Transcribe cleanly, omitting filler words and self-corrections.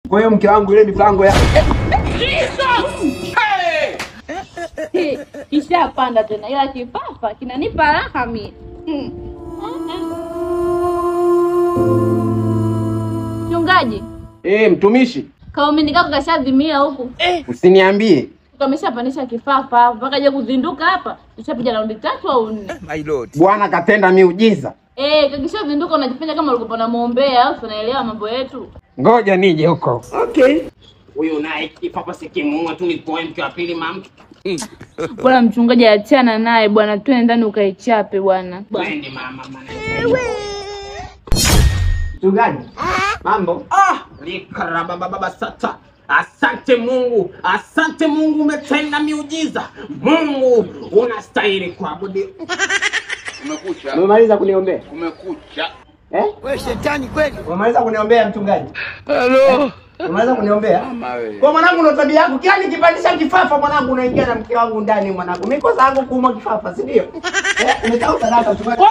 Kwa hiyo mke wangu ile mipango ya Kisha panda tena ila kifafa kinanipa raha mimi. Mchungaji. Mtumishi. Kaumini kako kashadhimia huku. Usiniambie. Kameshapandisha kifafa mpaka aje kuzinduka hapa. Tushapiga raundi 3 au 4. My lord. Bwana katenda miujiza. Kakishazinduka unajifanya kama ulikuwa unamuombea au unaelewa mambo yetu. Ngoja nije huko. Okay. Huyu naye kifafa sikimuua tu nitoe mke wa pili mama. Bwana mchungaji achana naye bwana, twende ndani ukaichape bwana. Twende mama maana. Mchungaji. Mambo. Nikaraba baba sata. Asante Mungu umetenda miujiza. Mungu unastahili kuabudiwa. Umekucha. Umemaliza kuniombea? Umekucha. Wewe shetani kweli? Umemaliza kuniombea mchungaji? Hello. Umemaliza kuniombea? Mama wewe. Kwa mwanangu na tabia yako, kila nikipandisha kifafa mwanangu unaingia na mke wangu ndani mwanangu. Mimi kosa yangu kuuma kifafa, si ndio? Umesahau sadaka mchungaji.